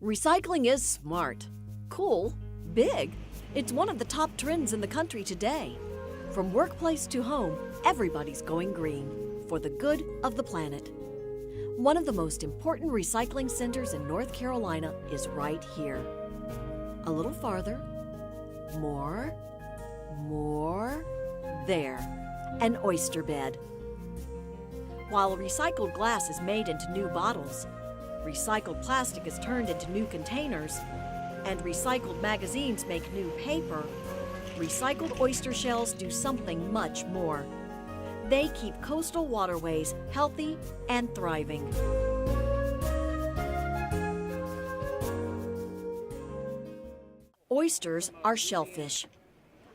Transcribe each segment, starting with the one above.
Recycling is smart, cool, big. It's one of the top trends in the country today. From workplace to home, everybody's going green for the good of the planet. One of the most important recycling centers in North Carolina is right here. A little farther. More. There. An oyster bed. While recycled glass is made into new bottles, recycled plastic is turned into new containers, and recycled magazines make new paper, recycled oyster shells do something much more. They keep coastal waterways healthy and thriving. Oysters are shellfish.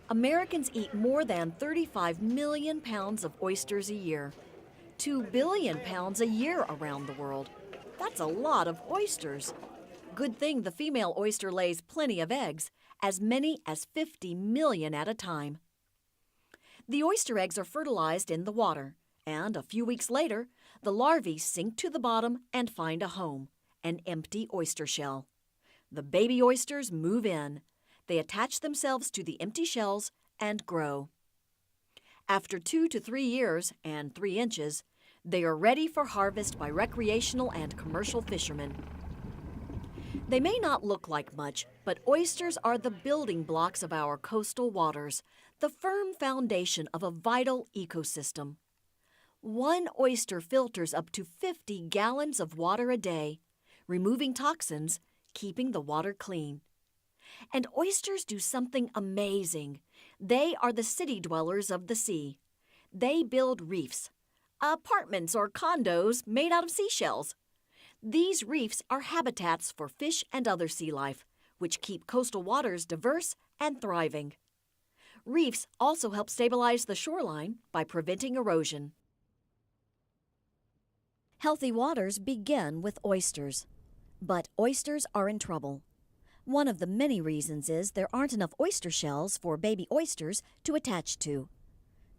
Americans eat more than 35 million pounds of oysters a year. 2 billion pounds a year around the world. That's a lot of oysters. Good thing the female oyster lays plenty of eggs, as many as 50 million at a time. The oyster eggs are fertilized in the water, and a few weeks later, the larvae sink to the bottom and find a home, an empty oyster shell. The baby oysters move in. They attach themselves to the empty shells and grow. After 2 to 3 years and 3 inches, they are ready for harvest by recreational and commercial fishermen. They may not look like much, but oysters are the building blocks of our coastal waters, the firm foundation of a vital ecosystem. One oyster filters up to 50 gallons of water a day, removing toxins, keeping the water clean. And oysters do something amazing. They are the city dwellers of the sea. They build reefs, apartments or condos made out of seashells. These reefs are habitats for fish and other sea life, which keep coastal waters diverse and thriving. Reefs also help stabilize the shoreline by preventing erosion. Healthy waters begin with oysters. But oysters are in trouble. One of the many reasons is there aren't enough oyster shells for baby oysters to attach to.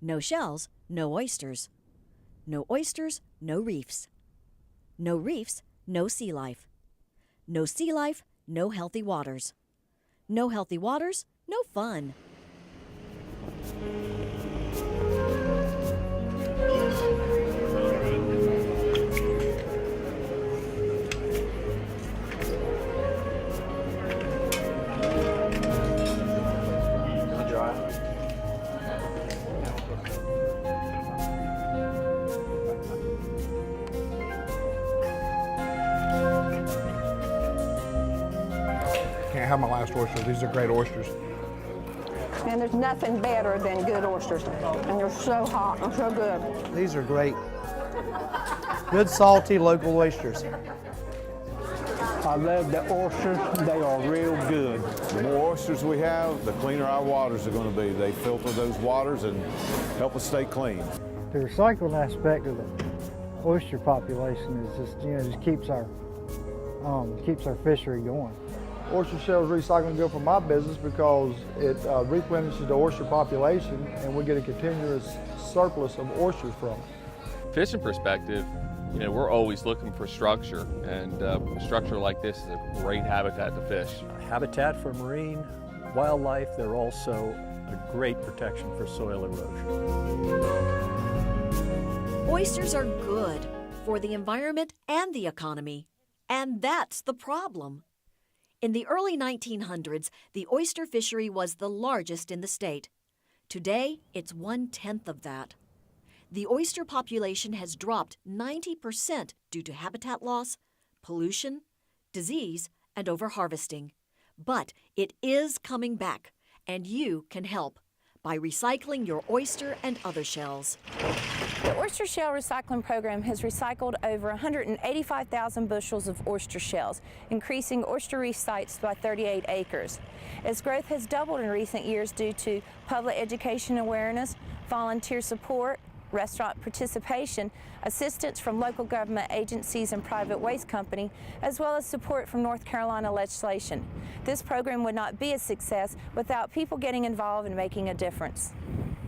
No shells, no oysters. No oysters, no reefs. No reefs, no sea life. No sea life, no healthy waters. No healthy waters, no fun. Can't have my last oyster. These are great oysters. And there's nothing better than good oysters. And they're so hot and so good. These are great. Good salty local oysters. I love the oysters. They are real good. The more oysters we have, the cleaner our waters are going to be. They filter those waters and help us stay clean. The recycling aspect of the oyster population is just keeps our fishery going. Oyster shells recycling good for my business because it replenishes the oyster population and we get a continuous surplus of oysters from it. Fishing perspective, we're always looking for structure, and a structure like this is a great habitat to fish. Habitat for marine wildlife, they're also a great protection for soil erosion. Oysters are good for the environment and the economy, and that's the problem. In the early 1900s, the oyster fishery was the largest in the state. Today, it's 1/10 of that. The oyster population has dropped 90% due to habitat loss, pollution, disease, and overharvesting. But it is coming back, and you can help by recycling your oyster and other shells. The Oyster Shell Recycling Program has recycled over 185,000 bushels of oyster shells, increasing oyster reef sites by 38 acres. Its growth has doubled in recent years due to public education awareness, volunteer support, restaurant participation, assistance from local government agencies and private waste company, as well as support from North Carolina legislation. This program would not be a success without people getting involved and making a difference.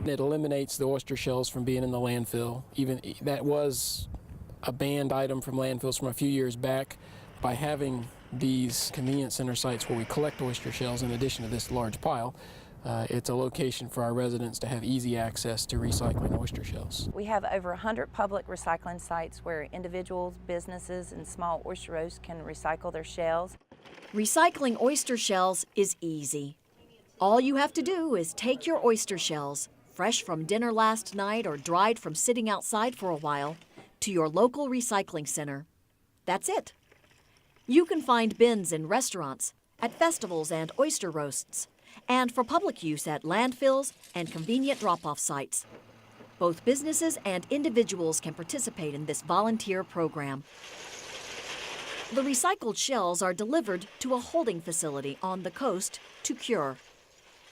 It eliminates the oyster shells from being in the landfill. Even that was a banned item from landfills from a few years back. By having these convenience center sites where we collect oyster shells in addition to this large pile, it's a location for our residents to have easy access to recycling oyster shells. We have over 100 public recycling sites where individuals, businesses, and small oyster roasts can recycle their shells. Recycling oyster shells is easy. All you have to do is take your oyster shells, fresh from dinner last night or dried from sitting outside for a while, to your local recycling center. That's it. You can find bins in restaurants, at festivals and oyster roasts, and for public use at landfills and convenient drop-off sites. Both businesses and individuals can participate in this volunteer program. The recycled shells are delivered to a holding facility on the coast to cure.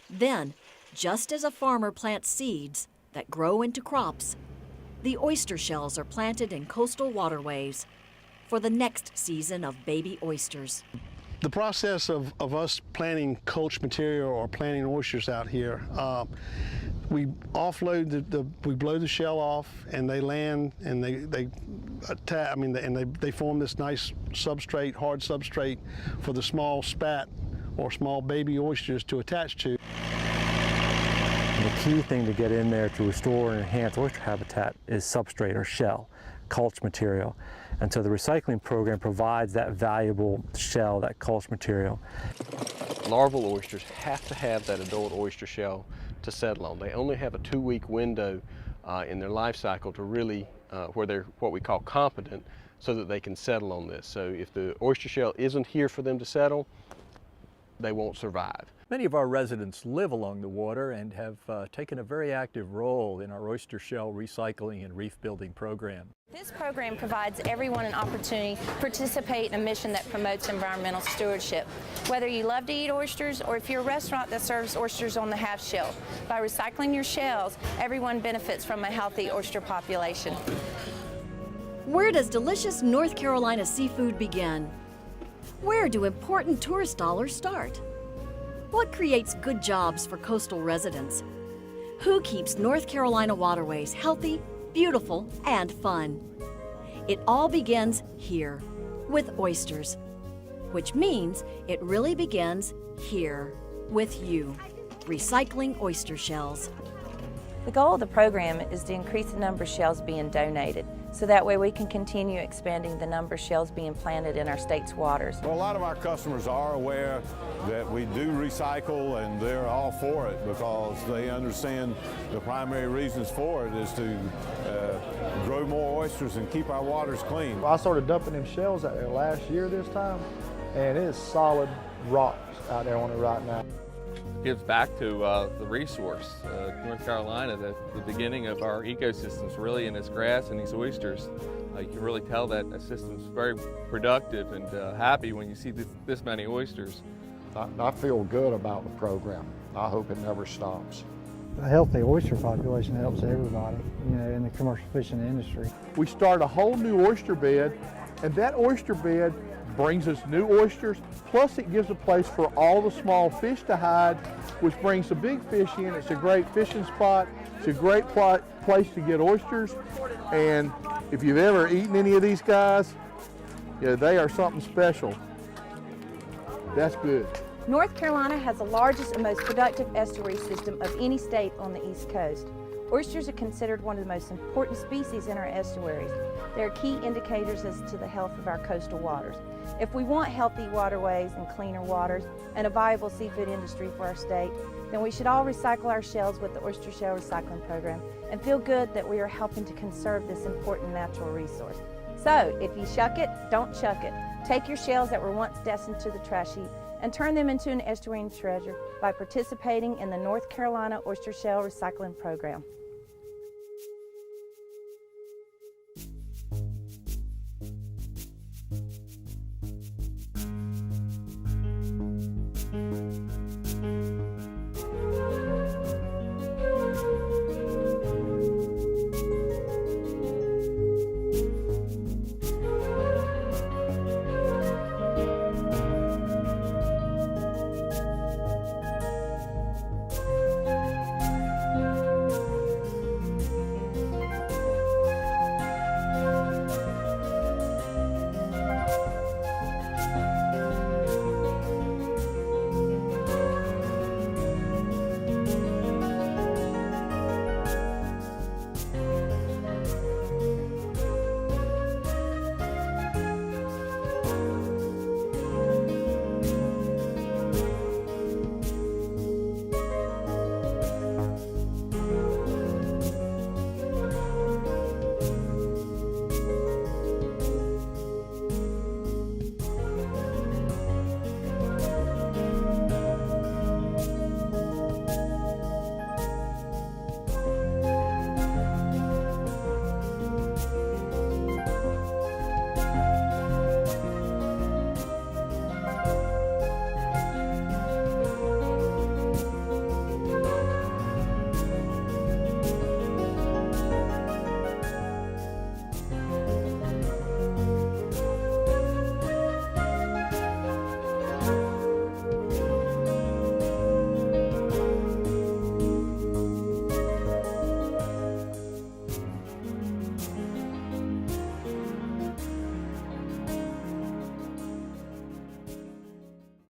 Then, just as a farmer plants seeds that grow into crops, the oyster shells are planted in coastal waterways for the next season of baby oysters. The process of us planting culture material or planting oysters out here, we offload we blow the shell off, and they land, and they form this nice substrate, hard substrate for the small spat or small baby oysters to attach to. The key thing to get in there to restore and enhance oyster habitat is substrate or shell, culture material. And so the recycling program provides that valuable shell, that culture material. Larval oysters have to have that adult oyster shell to settle on. They only have a 2-week window in their life cycle to really, where they're what we call competent, so that they can settle on this. So if the oyster shell isn't here for them to settle, they won't survive. Many of our residents live along the water and have taken a very active role in our oyster shell recycling and reef building program. This program provides everyone an opportunity to participate in a mission that promotes environmental stewardship. Whether you love to eat oysters or if you're a restaurant that serves oysters on the half shell, by recycling your shells, everyone benefits from a healthy oyster population. Where does delicious North Carolina seafood begin? Where do important tourist dollars start? What creates good jobs for coastal residents? Who keeps North Carolina waterways healthy, beautiful, and fun? It all begins here, with oysters, which means it really begins here, with you, recycling oyster shells. The goal of the program is to increase the number of shells being donated, so that way we can continue expanding the number of shells being planted in our state's waters. Well, a lot of our customers are aware that we do recycle, and they're all for it because they understand the primary reasons for it is to grow more oysters and keep our waters clean. I started dumping them shells out there last year this time, and it is solid rocks out there on it right now. Gives back to the resource. North Carolina, the beginning of our ecosystems really in its grass and these oysters. You can really tell that a system's very productive and happy when you see this many oysters. I feel good about the program. I hope it never stops. A healthy oyster population helps everybody, in the commercial fishing industry. We start a whole new oyster bed, and that oyster bed brings us new oysters, plus it gives a place for all the small fish to hide, which brings the big fish in. It's a great fishing spot. It's a great place to get oysters, and if you've ever eaten any of these guys, they are something special. That's good. North Carolina has the largest and most productive estuary system of any state on the East Coast. Oysters are considered one of the most important species in our estuaries. They are key indicators as to the health of our coastal waters. If we want healthy waterways and cleaner waters and a viable seafood industry for our state, then we should all recycle our shells with the Oyster Shell Recycling Program and feel good that we are helping to conserve this important natural resource. So, if you shuck it, don't chuck it. Take your shells that were once destined to the trash heap and turn them into an estuarine treasure by participating in the North Carolina Oyster Shell Recycling Program.